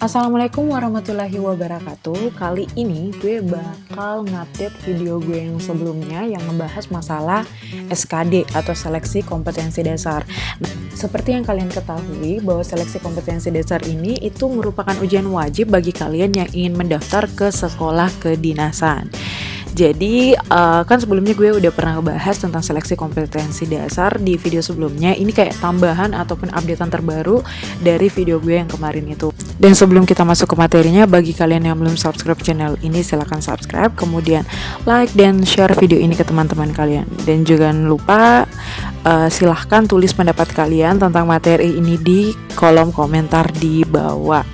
Assalamualaikum warahmatullahi wabarakatuh. Kali ini gue bakal ngupdate video gue yang sebelumnya yang membahas masalah SKD atau seleksi kompetensi dasar. Nah, seperti yang kalian ketahui bahwa seleksi kompetensi dasar ini itu merupakan ujian wajib bagi kalian yang ingin mendaftar ke sekolah kedinasan. Jadi kan sebelumnya gue udah pernah ngebahas tentang seleksi kompetensi dasar di video sebelumnya. Ini kayak tambahan ataupun updatean terbaru dari video gue yang kemarin itu. Dan sebelum kita masuk ke materinya, bagi kalian yang belum subscribe channel ini silahkan subscribe, kemudian like dan share video ini ke teman-teman kalian. Dan jangan lupa silahkan tulis pendapat kalian tentang materi ini di kolom komentar di bawah.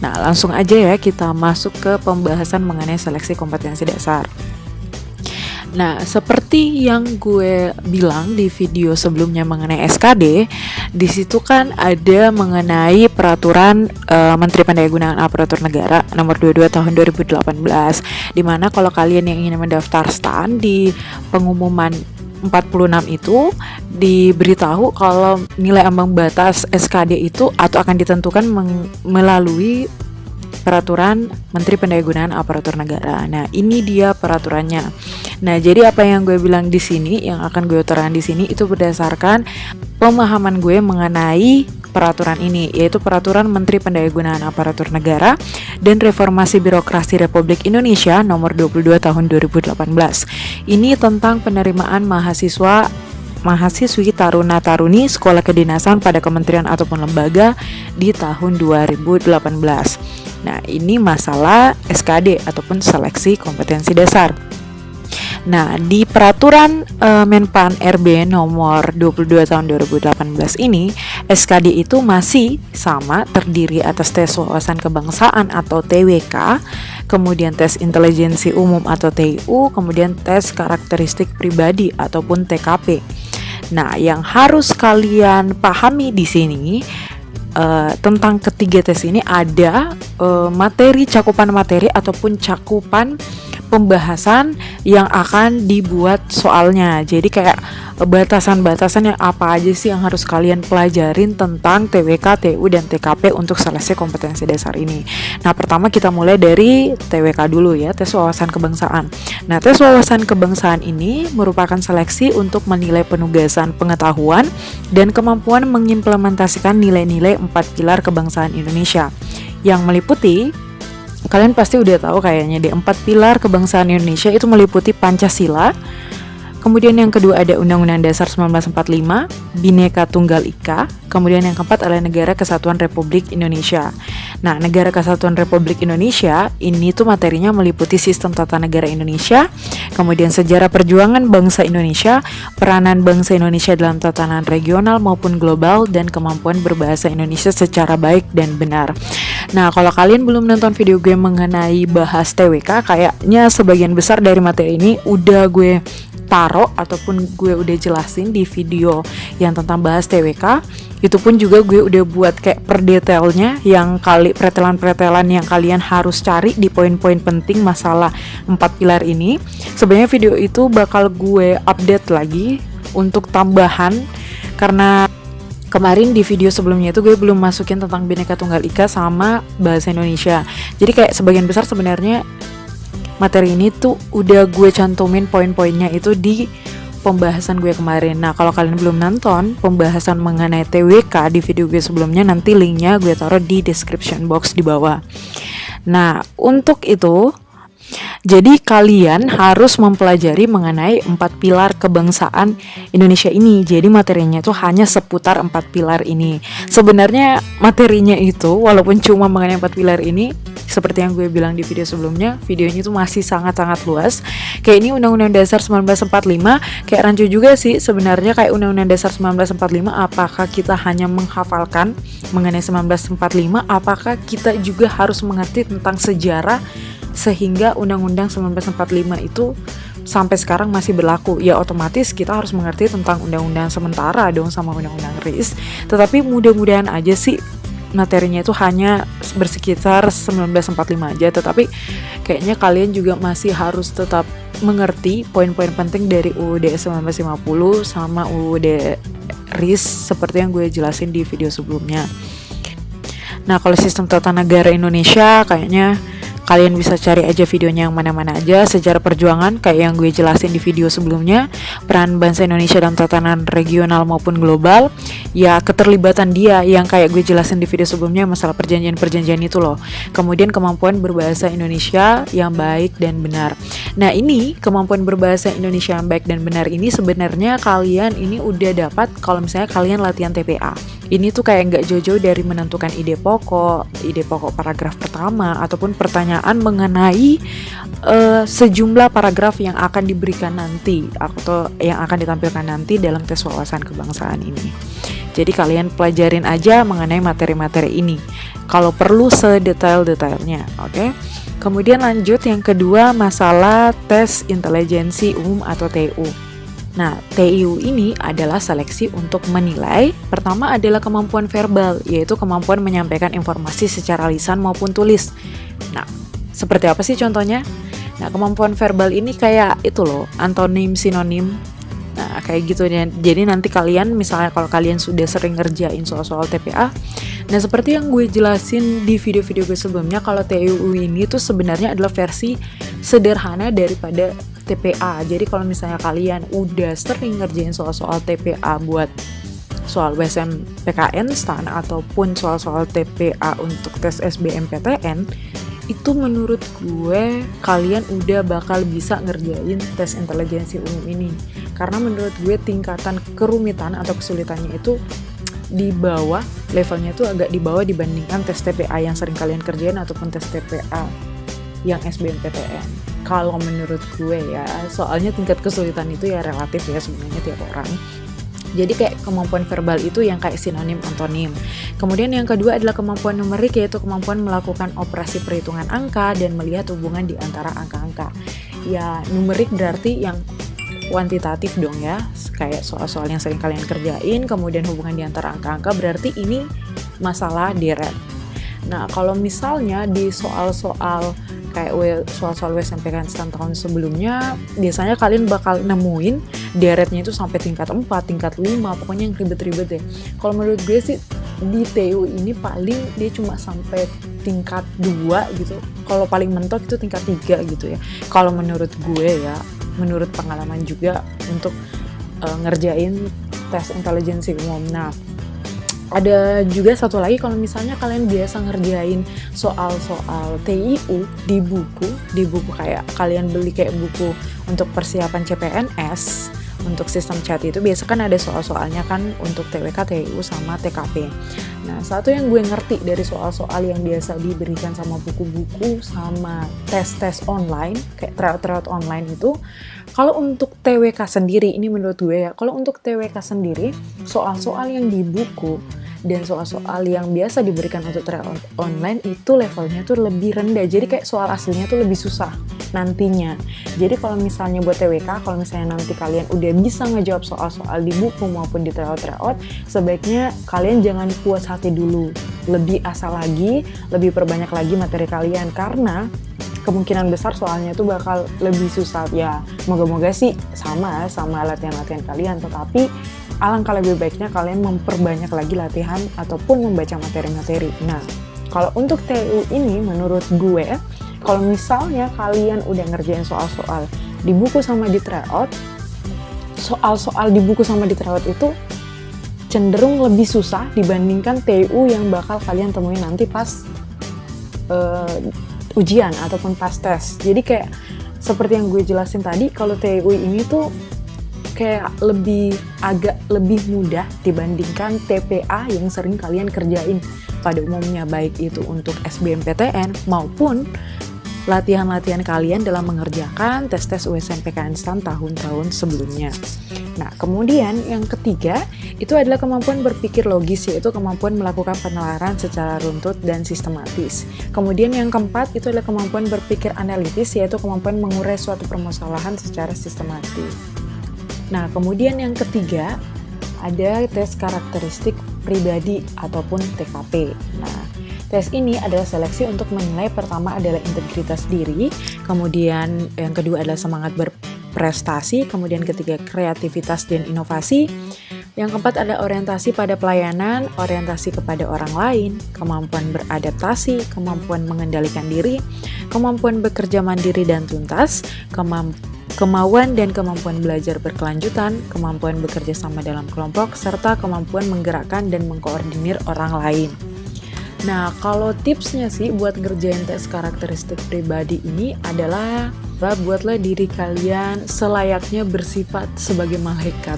Nah, langsung aja ya kita masuk ke pembahasan mengenai seleksi kompetensi dasar. Nah, seperti yang gue bilang di video sebelumnya mengenai SKD, di situ kan ada mengenai peraturan Menteri Pendayagunaan Aparatur Negara nomor 22 tahun 2018, di mana kalau kalian yang ingin mendaftar STAN di pengumuman 46 itu diberitahu kalau nilai ambang batas SKD itu atau akan ditentukan melalui peraturan Menteri Pendayagunaan Aparatur Negara. Nah, ini dia peraturannya. Nah, jadi apa yang gue bilang di sini, yang akan gue utarakan di sini itu berdasarkan pemahaman gue mengenai peraturan ini, yaitu peraturan Menteri Pendayagunaan Aparatur Negara dan Reformasi Birokrasi Republik Indonesia nomor 22 tahun 2018. Ini tentang penerimaan mahasiswi taruna-taruni sekolah kedinasan pada kementerian ataupun lembaga di tahun 2018. Nah, ini masalah SKD ataupun seleksi kompetensi dasar. Nah, di peraturan Menpan RB nomor 22 tahun 2018 ini, SKD itu masih sama, terdiri atas tes wawasan kebangsaan atau TWK, kemudian tes intelijensi umum atau TIU, kemudian tes karakteristik pribadi ataupun TKP. Nah, yang harus kalian pahami di sini tentang ketiga tes ini ada cakupan materi ataupun cakupan pembahasan yang akan dibuat soalnya. Jadi kayak batasan-batasan yang apa aja sih yang harus kalian pelajarin tentang TWK, TU, dan TKP untuk seleksi kompetensi dasar ini. Nah, pertama kita mulai dari TWK dulu ya, tes wawasan kebangsaan. Nah, tes wawasan kebangsaan ini merupakan seleksi untuk menilai penugasan pengetahuan dan kemampuan mengimplementasikan nilai-nilai 4 pilar kebangsaan Indonesia yang meliputi, kalian pasti udah tahu kayaknya di 4 pilar kebangsaan Indonesia itu meliputi Pancasila. Kemudian yang kedua ada Undang-Undang Dasar 1945, Bhinneka Tunggal Ika. Kemudian yang keempat adalah Negara Kesatuan Republik Indonesia. Nah, Negara Kesatuan Republik Indonesia ini tuh materinya meliputi sistem tata negara Indonesia, kemudian sejarah perjuangan bangsa Indonesia, peranan bangsa Indonesia dalam tatanan regional maupun global, dan kemampuan berbahasa Indonesia secara baik dan benar. Nah, kalau kalian belum nonton video gue mengenai bahas TWK, kayaknya sebagian besar dari materi ini udah gue taruh ataupun gue udah jelasin di video yang tentang bahas TWK. Itu pun juga gue udah buat kayak per detailnya yang pretelan-pretelan yang kalian harus cari di poin-poin penting masalah 4 pilar ini. Sebenarnya video itu bakal gue update lagi untuk tambahan karena kemarin di video sebelumnya itu gue belum masukin tentang Bhinneka Tunggal Ika sama bahasa Indonesia. Jadi kayak sebagian besar sebenarnya materi ini tuh udah gue cantumin poin-poinnya itu di pembahasan gue kemarin. Nah, kalau kalian belum nonton pembahasan mengenai TWK di video gue sebelumnya, nanti linknya gue taruh di description box di bawah. Nah, untuk itu jadi kalian harus mempelajari mengenai 4 pilar kebangsaan Indonesia ini. Jadi materinya itu hanya seputar 4 pilar ini. Sebenarnya materinya itu walaupun cuma mengenai 4 pilar ini, seperti yang gue bilang di video sebelumnya, videonya itu masih sangat-sangat luas. Kayak ini Undang-Undang Dasar 1945, kayak rancu juga sih sebenarnya kayak Undang-Undang Dasar 1945, apakah kita hanya menghafalkan mengenai 1945, apakah kita juga harus mengerti tentang sejarah sehingga Undang-Undang 1945 itu sampai sekarang masih berlaku. Ya otomatis kita harus mengerti tentang undang-undang sementara dong sama undang-undang RIS. Tetapi mudah-mudahan aja sih materinya itu hanya bersekitar 1945 aja, tetapi kayaknya kalian juga masih harus tetap mengerti poin-poin penting dari UUD 1950 sama UUD RIS seperti yang gue jelasin di video sebelumnya. Nah, kalau sistem tata negara Indonesia kayaknya kalian bisa cari aja videonya yang mana-mana aja. Sejarah perjuangan kayak yang gue jelasin di video sebelumnya, peran bangsa Indonesia dalam tatanan regional maupun global, ya keterlibatan dia yang kayak gue jelasin di video sebelumnya, masalah perjanjian-perjanjian itu loh. Kemudian kemampuan berbahasa Indonesia yang baik dan benar. Nah, ini kemampuan berbahasa Indonesia yang baik dan benar ini sebenarnya kalian ini udah dapat kalau misalnya kalian latihan TPA. Ini tuh kayak nggak jauh-jauh dari menentukan ide pokok paragraf pertama, ataupun pertanyaan mengenai sejumlah paragraf yang akan diberikan nanti atau yang akan ditampilkan nanti dalam tes wawasan kebangsaan ini. Jadi kalian pelajarin aja mengenai materi-materi ini, kalau perlu sedetail-detailnya, oke? Kemudian lanjut yang kedua, masalah tes intelijensi umum atau TU. Nah, TIU ini adalah seleksi untuk menilai. Pertama adalah kemampuan verbal, yaitu kemampuan menyampaikan informasi secara lisan maupun tulis. Nah, seperti apa sih contohnya? Nah, kemampuan verbal ini kayak itu loh, antonim, sinonim. Nah, kayak gitu ya. Jadi nanti kalian, misalnya kalau kalian sudah sering ngerjain soal-soal TPA, nah seperti yang gue jelasin di video-video gue sebelumnya, kalau TIU ini tuh sebenarnya adalah versi sederhana daripada TPA. Jadi kalau misalnya kalian udah sering ngerjain soal-soal TPA buat soal WSMPKN STAN ataupun soal-soal TPA untuk tes SBMPTN, itu menurut gue kalian udah bakal bisa ngerjain tes intelijensi umum ini. Karena menurut gue tingkatan kerumitan atau kesulitannya itu di bawah, levelnya tuh agak di bawah dibandingkan tes TPA yang sering kalian kerjain ataupun tes TPA yang SBMPTN. Kalau menurut gue ya, soalnya tingkat kesulitan itu ya relatif ya sebenarnya tiap orang. Jadi kayak kemampuan verbal itu yang kayak sinonim, antonim. Kemudian yang kedua adalah kemampuan numerik, yaitu kemampuan melakukan operasi perhitungan angka dan melihat hubungan di antara angka-angka. Ya, numerik berarti yang kuantitatif dong ya, kayak soal-soal yang sering kalian kerjain. Kemudian hubungan di antara angka-angka berarti ini masalah deret. Nah, kalau misalnya di soal-soal kayak soal-soal WSMPKN STAN tahun sebelumnya, biasanya kalian bakal nemuin deretnya itu sampai tingkat 4, tingkat 5, pokoknya yang ribet-ribet deh. Kalau menurut gue sih di TU ini paling dia cuma sampai tingkat 2 gitu. Kalau paling mentok itu tingkat 3 gitu ya. Kalau menurut gue ya, menurut pengalaman juga untuk ngerjain tes intelijensi umum. Nah, ada juga satu lagi, kalau misalnya kalian biasa ngerjain soal-soal TIU di buku kayak kalian beli kayak buku untuk persiapan CPNS, untuk sistem CHAT itu biasa kan ada soal-soalnya kan untuk TWK, TIU, sama TKP. Nah, satu yang gue ngerti dari soal-soal yang biasa diberikan sama buku-buku sama tes-tes online, kayak tryout online itu, kalau untuk TWK sendiri, ini menurut gue ya, kalau untuk TWK sendiri, soal-soal yang di buku dan soal-soal yang biasa diberikan untuk tryout online itu levelnya tuh lebih rendah. Jadi kayak soal aslinya tuh lebih susah nantinya. Jadi kalau misalnya buat TWK, kalau misalnya nanti kalian udah bisa ngejawab soal-soal di buku maupun di tryout, sebaiknya kalian jangan puas hati dulu. Lebih asal lagi, lebih perbanyak lagi materi kalian, karena kemungkinan besar soalnya tuh bakal lebih susah. Ya, moga-moga sih sama latihan-latihan kalian, tetapi alangkah lebih baiknya kalian memperbanyak lagi latihan ataupun membaca materi-materi. Nah, kalau untuk TU ini menurut gue, kalau misalnya kalian udah ngerjain soal-soal di buku sama di tryout, soal-soal di buku sama di tryout itu cenderung lebih susah dibandingkan TU yang bakal kalian temuin nanti pas ujian ataupun pas tes. Jadi kayak seperti yang gue jelasin tadi, kalau TU ini tuh kayak agak lebih mudah dibandingkan TPA yang sering kalian kerjain pada umumnya, baik itu untuk SBMPTN maupun latihan-latihan kalian dalam mengerjakan tes-tes USMPKN STAN tahun-tahun sebelumnya. Nah, kemudian yang ketiga itu adalah kemampuan berpikir logis, yaitu kemampuan melakukan penelaran secara runtut dan sistematis. Kemudian yang keempat itu adalah kemampuan berpikir analitis, yaitu kemampuan mengurai suatu permasalahan secara sistematis. Nah, kemudian yang ketiga ada tes karakteristik pribadi ataupun TKP. Nah, tes ini adalah seleksi untuk menilai, pertama adalah integritas diri, kemudian yang kedua adalah semangat berprestasi, kemudian ketiga kreativitas dan inovasi, Yang keempat ada orientasi pada pelayanan, orientasi kepada orang lain, kemampuan beradaptasi, kemampuan mengendalikan diri, kemampuan bekerja mandiri dan tuntas, kemauan dan kemampuan belajar berkelanjutan, kemampuan bekerja sama dalam kelompok, serta kemampuan menggerakkan dan mengkoordinir orang lain. Nah, kalau tipsnya sih buat ngerjain tes karakteristik pribadi ini adalah buatlah diri kalian selayaknya bersifat sebagai malaikat.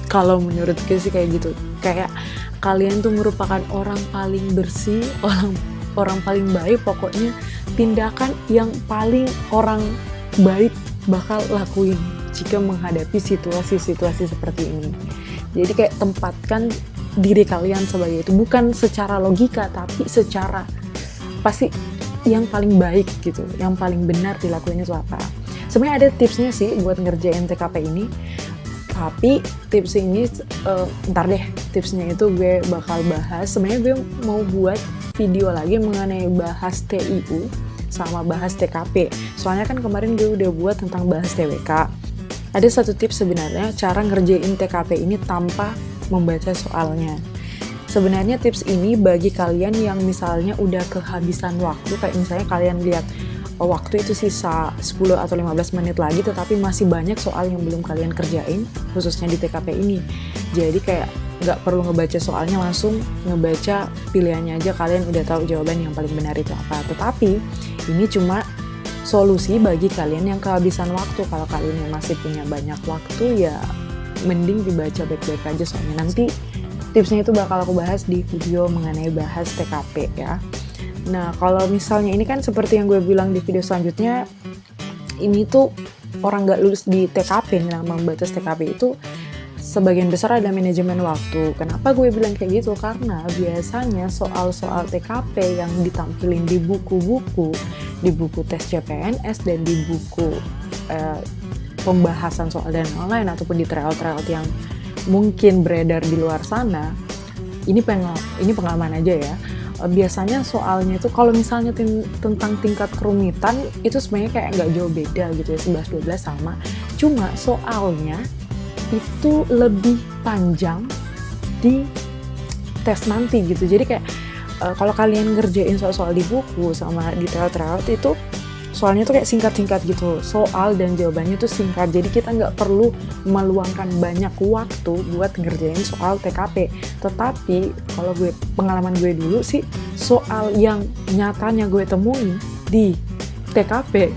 Kalau menurut gue sih kayak gitu. Kayak kalian tuh merupakan orang paling bersih, orang paling baik, pokoknya tindakan yang paling orang baik bakal lakuin jika menghadapi situasi-situasi seperti ini. Jadi kayak tempatkan diri kalian sebagai itu, bukan secara logika tapi secara pasti yang paling baik gitu, yang paling benar dilakuin itu apa. Sebenarnya ada tipsnya sih buat ngerjain TKP ini, tapi tips ini ntar deh, tipsnya itu gue bakal bahas. Sebenarnya gue mau buat video lagi mengenai bahas TIU sama bahas TKP. Soalnya kan kemarin gue udah buat tentang bahas TWK. Ada satu tips sebenarnya cara ngerjain TKP ini tanpa membaca soalnya. Sebenarnya tips ini bagi kalian yang misalnya udah kehabisan waktu, kayak misalnya kalian lihat waktu itu sisa 10 atau 15 menit lagi tetapi masih banyak soal yang belum kalian kerjain, khususnya di TKP ini. Jadi kayak nggak perlu ngebaca soalnya, langsung ngebaca pilihannya aja, kalian udah tahu jawaban yang paling benar itu apa. Tetapi ini cuma solusi bagi kalian yang kehabisan waktu. Kalau kalian yang masih punya banyak waktu ya mending dibaca baik-baik aja, soalnya nanti tipsnya itu bakal aku bahas di video mengenai bahas TKP ya. Nah, kalau misalnya ini kan seperti yang gue bilang di video selanjutnya, ini tuh orang nggak lulus di TKP, nah membatas TKP itu sebagian besar ada manajemen waktu. Kenapa gue bilang kayak gitu? Karena biasanya soal-soal TKP yang ditampilin di buku-buku, di buku tes CPNS dan di buku pembahasan soal dan online ataupun di tryout-tryout yang mungkin beredar di luar sana, ini pengalaman aja ya. Biasanya soalnya itu kalau misalnya tentang tingkat kerumitan itu sebenarnya kayak nggak jauh beda gitu ya, 11-12 sama, cuma soalnya itu lebih panjang di tes nanti gitu. Jadi kayak kalau kalian ngerjain soal-soal di buku sama di tryout itu soalnya tuh kayak singkat-singkat gitu, soal dan jawabannya tuh singkat, jadi kita nggak perlu meluangkan banyak waktu buat ngerjain soal TKP. Tetapi kalau pengalaman gue dulu sih, soal yang nyatanya gue temuin di TKP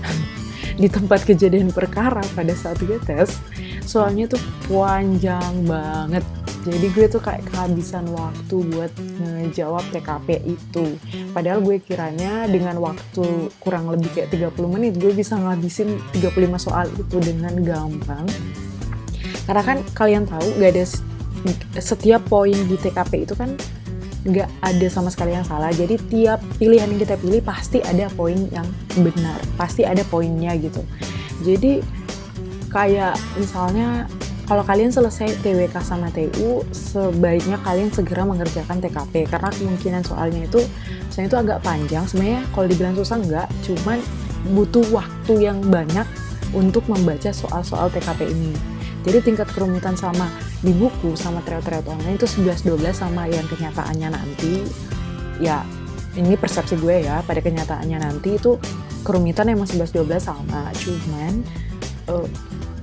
di tempat kejadian perkara pada saat gue tes, soalnya tuh panjang banget. Jadi gue tuh kayak kehabisan waktu buat ngejawab TKP itu. Padahal gue kiranya dengan waktu kurang lebih kayak 30 menit gue bisa ngabisin 35 soal itu dengan gampang. Karena kan kalian tahu gak ada setiap poin di TKP itu kan gak ada sama sekali yang salah. Jadi tiap pilihan yang kita pilih pasti ada poin yang benar, pasti ada poinnya gitu. Jadi kayak misalnya kalau kalian selesai TWK sama TU, sebaiknya kalian segera mengerjakan TKP, karena kemungkinan soalnya itu misalnya itu agak panjang. Sebenarnya kalau dibilang susah enggak, cuman butuh waktu yang banyak untuk membaca soal-soal TKP ini. Jadi tingkat kerumitan sama di buku sama tryout online itu 11-12 sama yang kenyataannya nanti, ya ini persepsi gue ya, pada kenyataannya nanti itu kerumitan emang 11-12 sama, cuman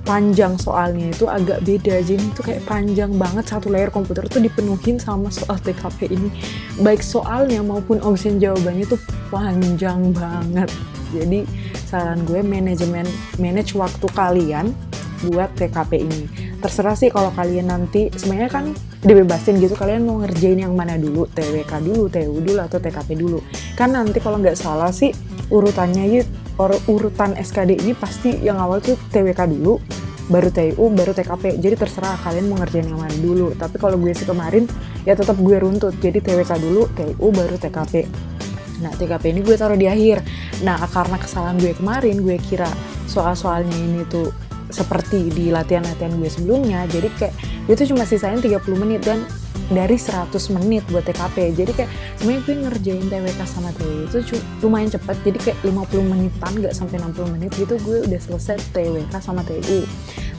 panjang soalnya itu agak beda. Jadi itu kayak panjang banget, satu layar komputer tuh dipenuhin sama soal TKP ini, baik soalnya maupun option jawabannya tuh panjang banget. Jadi saran gue manage waktu kalian buat TKP ini. Terserah sih kalau kalian nanti, sebenarnya kan dibebasin gitu, kalian mau ngerjain yang mana dulu, TWK dulu, TU dulu, atau TKP dulu. Kan nanti kalau nggak salah sih urutannya urutan SKD ini pasti yang awal tuh TWK dulu, baru TU, baru TKP. Jadi terserah kalian mau ngerjain yang mana dulu. Tapi kalau gue sih kemarin ya tetap gue runtut. Jadi TWK dulu, TU, baru TKP. Nah, TKP ini gue taruh di akhir. Nah, karena kesalahan gue kemarin, gue kira soal-soalnya ini tuh seperti di latihan-latihan gue sebelumnya. Jadi kayak gue tuh cuma sisain 30 menit dan dari 100 menit buat TKP. Jadi kayak sebenarnya gue ngerjain TWK sama TU itu lumayan cepat. Jadi kayak 50 menitan, gak sampai 60 menit gitu gue udah selesai TWK sama TU.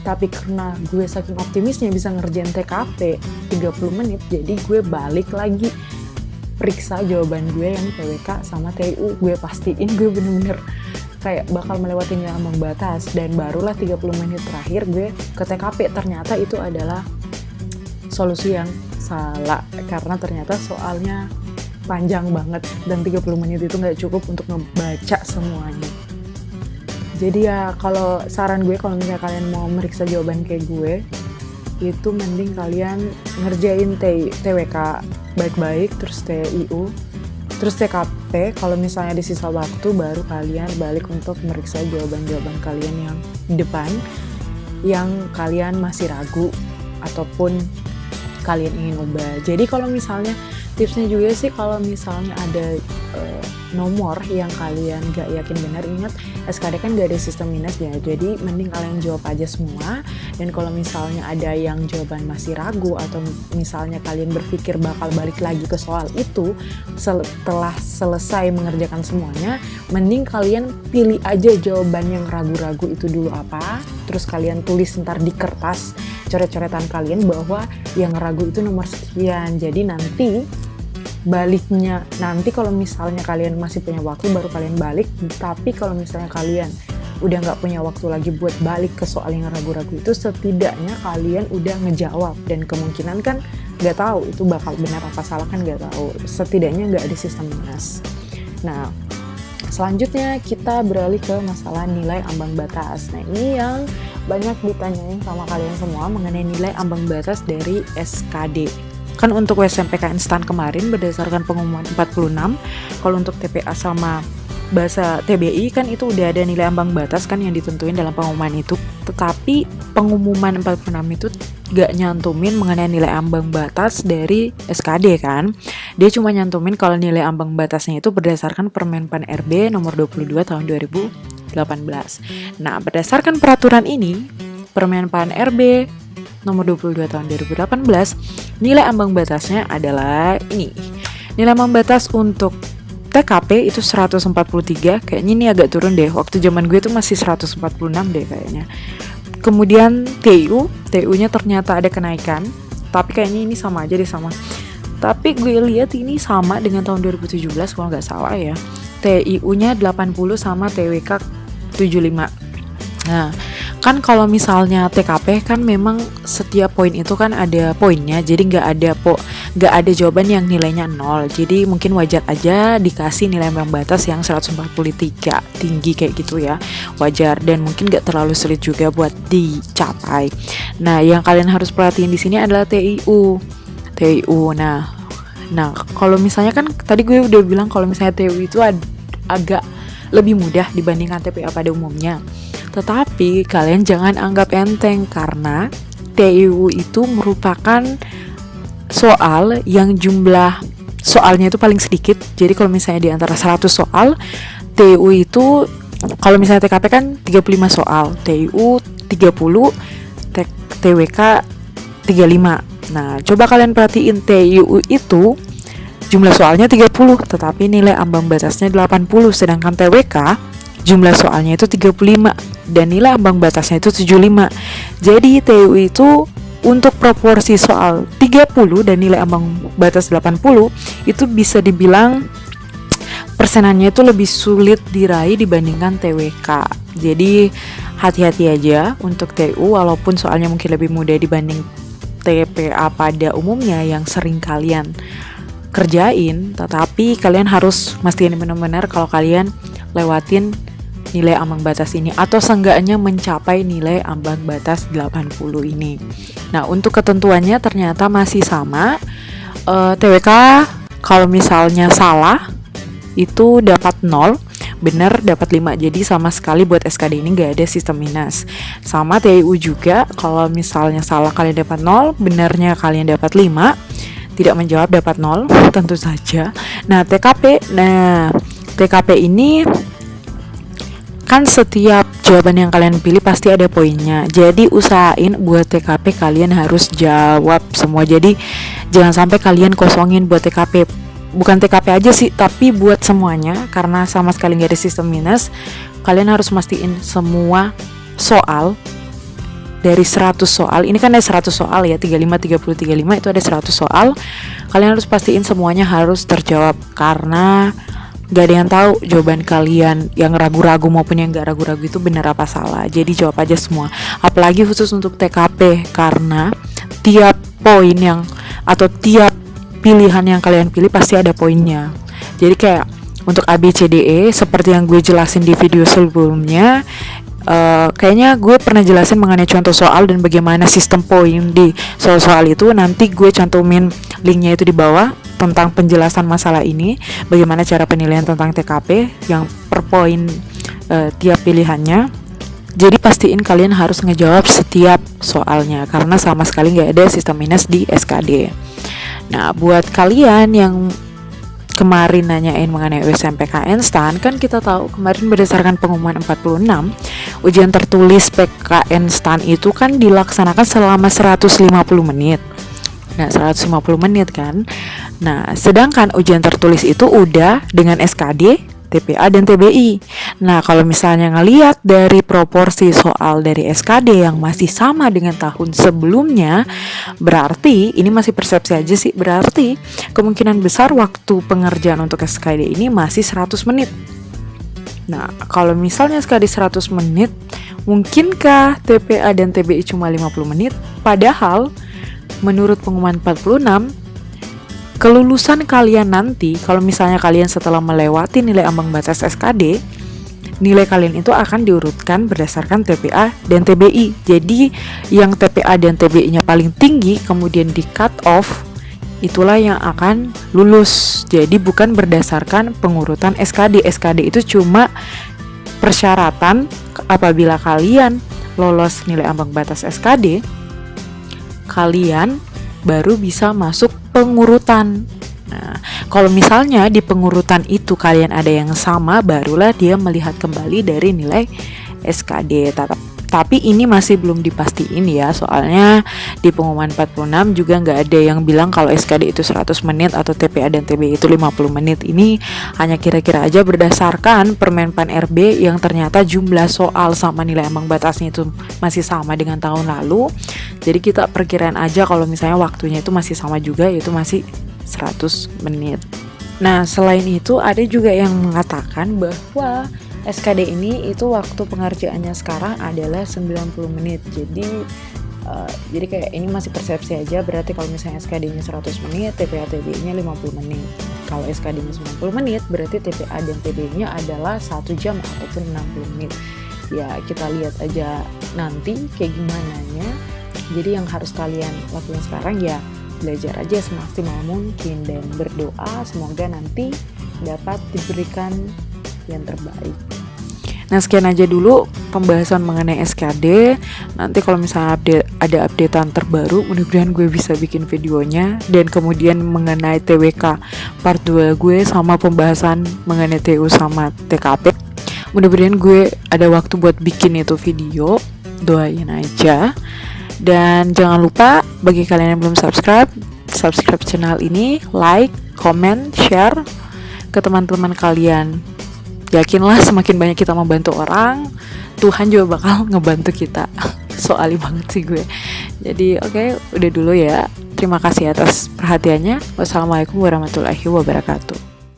Tapi karena gue saking optimisnya bisa ngerjain TKP 30 menit, jadi gue balik lagi periksa jawaban gue yang TWK sama TIU. Gue pastiin gue bener-bener kayak bakal melewati nilai ambang batas, dan barulah 30 menit terakhir gue ke TKP. Ternyata itu adalah solusi yang salah, karena ternyata soalnya panjang banget dan 30 menit itu nggak cukup untuk ngebaca semuanya. Jadi ya kalau saran gue, kalau misalnya kalian mau meriksa jawaban kayak gue, itu mending kalian ngerjain TWK baik-baik, terus TIU, terus TKP. Kalau misalnya di sisa waktu baru kalian balik untuk meriksa jawaban-jawaban kalian yang di depan, yang kalian masih ragu ataupun kalian ingin ubah. Jadi kalau misalnya tipsnya juga sih, kalau misalnya ada nomor yang kalian gak yakin benar, ingat SKD kan gak ada sistem minus ya, jadi mending kalian jawab aja semua. Dan kalau misalnya ada yang jawaban masih ragu, atau misalnya kalian berpikir bakal balik lagi ke soal itu setelah selesai mengerjakan semuanya, mending kalian pilih aja jawaban yang ragu-ragu itu dulu apa, terus kalian tulis ntar di kertas coret-coretan kalian bahwa yang ragu itu nomor sekian. Jadi nanti baliknya, nanti kalau misalnya kalian masih punya waktu baru kalian balik. Tapi kalau misalnya kalian udah nggak punya waktu lagi buat balik ke soal yang ragu-ragu itu, setidaknya kalian udah ngejawab, dan kemungkinan kan nggak tahu itu bakal benar apa salah, kan nggak tahu, setidaknya nggak ada sistem minus. Nah, selanjutnya kita beralih ke masalah nilai ambang batas. Nah, ini yang banyak ditanyain sama kalian semua mengenai nilai ambang batas dari SKD. Kan untuk USMPK instan kemarin berdasarkan pengumuman 46, kalau untuk TPA sama bahasa TBI kan itu udah ada nilai ambang batas kan yang ditentuin dalam pengumuman itu. Tetapi pengumuman 46 itu gak nyantumin mengenai nilai ambang batas dari SKD kan. Dia cuma nyantumin kalau nilai ambang batasnya itu berdasarkan Permenpan RB nomor 22 tahun 2018. Nah, berdasarkan peraturan ini, Permenpan RB nomor 22 tahun 2018, nilai ambang batasnya adalah ini. Nilai ambang batas untuk TKP itu 143, kayaknya ini agak turun deh. Waktu zaman gue tuh masih 146 deh kayaknya. Kemudian TIU-nya ternyata ada kenaikan, tapi kayaknya ini sama aja deh, sama. Tapi gue lihat ini sama dengan tahun 2017 kalau nggak salah ya. TIU-nya 80 sama TWK 75. Nah, kan kalau misalnya TKP kan memang setiap poin itu kan ada poinnya, jadi nggak ada jawaban yang nilainya 0. Jadi mungkin wajar aja dikasih nilai ambang batas yang 143, tinggi kayak gitu ya, wajar, dan mungkin nggak terlalu sulit juga buat dicapai. Nah, yang kalian harus perhatiin di sini adalah TIU. Nah, kalau misalnya kan tadi gue udah bilang kalau misalnya TIU itu agak lebih mudah dibandingkan TPA pada umumnya. Tetapi kalian jangan anggap enteng, karena TIU itu merupakan soal yang jumlah soalnya itu paling sedikit. Jadi kalau misalnya di antara 100 soal, TIU itu kalau misalnya TKP kan 35 soal, TIU 30, TWK 35. Nah, coba kalian perhatiin TIU itu jumlah soalnya 30, tetapi nilai ambang batasnya 80, sedangkan TWK jumlah soalnya itu 35 dan nilai ambang batasnya itu 75. Jadi TIU itu untuk proporsi soal 30 dan nilai ambang batas 80 itu bisa dibilang persenannya itu lebih sulit diraih dibandingkan TWK. Jadi hati-hati aja untuk TIU, walaupun soalnya mungkin lebih mudah dibanding TPA pada umumnya yang sering kalian kerjain, tetapi kalian harus mastiin benar-benar kalau kalian lewatin nilai ambang batas ini, atau seenggaknya mencapai nilai ambang batas 80 ini. Nah, untuk ketentuannya ternyata masih sama. TWK kalau misalnya salah itu dapat 0, benar dapat 5. Jadi sama sekali buat SKD ini gak ada sistem minus. Sama TIU juga, kalau misalnya salah kalian dapat 0, benarnya kalian dapat 5, tidak menjawab dapat 0 tentu saja. Nah, TKP ini kan setiap jawaban yang kalian pilih pasti ada poinnya. Jadi usahain buat TKP kalian harus jawab semua. Jadi jangan sampai kalian kosongin buat TKP. Bukan TKP aja sih, tapi buat semuanya, karena sama sekali gak ada sistem minus. Kalian harus mastiin semua soal dari 100 soal, ini kan ada 100 soal ya, 35, 30, 35 itu ada 100 soal. Kalian harus pastiin semuanya harus terjawab, karena gak ada yang tahu jawaban kalian, yang ragu-ragu maupun yang gak ragu-ragu itu benar apa salah. Jadi jawab aja semua. Apalagi khusus untuk TKP, karena tiap poin yang atau tiap pilihan yang kalian pilih pasti ada poinnya. Jadi kayak untuk ABCDE seperti yang gue jelasin di video sebelumnya, kayaknya gue pernah jelasin mengenai contoh soal dan bagaimana sistem poin di soal-soal itu. Nanti gue cantumin linknya itu di bawah tentang penjelasan masalah ini, bagaimana cara penilaian tentang TKP yang per poin tiap pilihannya. Jadi pastiin kalian harus ngejawab setiap soalnya, karena sama sekali nggak ada sistem minus di SKD. Nah, buat kalian yang kemarin nanyain mengenai USMPK Instan, kan kita tahu kemarin berdasarkan pengumuman 46, ujian tertulis PK Instan itu kan dilaksanakan selama 150 menit. Nah, 150 menit kan. Nah, sedangkan ujian tertulis itu udah dengan SKD, TPA, dan TBI. Nah, kalau misalnya ngelihat dari proporsi soal dari SKD yang masih sama dengan tahun sebelumnya, berarti ini masih persepsi aja sih, berarti kemungkinan besar waktu pengerjaan untuk SKD ini masih 100 menit. Nah, kalau misalnya SKD 100 menit, mungkinkah TPA dan TBI cuma 50 menit? Padahal menurut pengumuman 46, kelulusan kalian nanti, kalau misalnya kalian setelah melewati nilai ambang batas SKD, nilai kalian itu akan diurutkan berdasarkan TPA dan TBI. Jadi yang TPA dan TBI-nya paling tinggi kemudian di cut off, itulah yang akan lulus. Jadi bukan berdasarkan pengurutan SKD. SKD itu cuma persyaratan apabila kalian lolos nilai ambang batas SKD, kalian baru bisa masuk pengurutan. Nah, kalau misalnya di pengurutan itu kalian ada yang sama, barulah dia melihat kembali dari nilai SKD. Tapi ini masih belum dipastiin ya, soalnya di pengumuman 46 juga nggak ada yang bilang kalau SKD itu 100 menit atau TPA dan TBI itu 50 menit. Ini hanya kira-kira aja berdasarkan Permenpan RB yang ternyata jumlah soal sama nilai ambang batasnya itu masih sama dengan tahun lalu. Jadi kita perkiraan aja kalau misalnya waktunya itu masih sama juga, yaitu masih 100 menit. Nah, selain itu ada juga yang mengatakan bahwa SKD ini itu waktu pengerjaannya sekarang adalah 90 menit. Jadi kayak ini masih persepsi aja. Berarti kalau misalnya SKD-nya 100 menit, TPA TBI-nya 50 menit. Kalau SKD-nya 90 menit, berarti TPA dan TBI-nya adalah 1 jam ataupun 60 menit. Ya, kita lihat aja nanti kayak gimana nya. Jadi yang harus kalian lakukan sekarang ya belajar aja semaksimal mungkin dan berdoa semoga nanti dapat diberikan yang terbaik. Nah, sekian aja dulu pembahasan mengenai SKD. Nanti kalau misalnya ada updatean terbaru, mudah-mudahan gue bisa bikin videonya. Dan kemudian mengenai TWK part 2 gue sama pembahasan mengenai TU sama TKP, mudah-mudahan gue ada waktu buat bikin itu video. Doain aja. Dan jangan lupa bagi kalian yang belum subscribe channel ini, like, comment, share ke teman-teman kalian. Yakinlah semakin banyak kita membantu orang, Tuhan juga bakal ngebantu kita. Soalnya banget sih gue. Jadi oke, udah dulu ya. Terima kasih atas perhatiannya. Wassalamualaikum warahmatullahi wabarakatuh.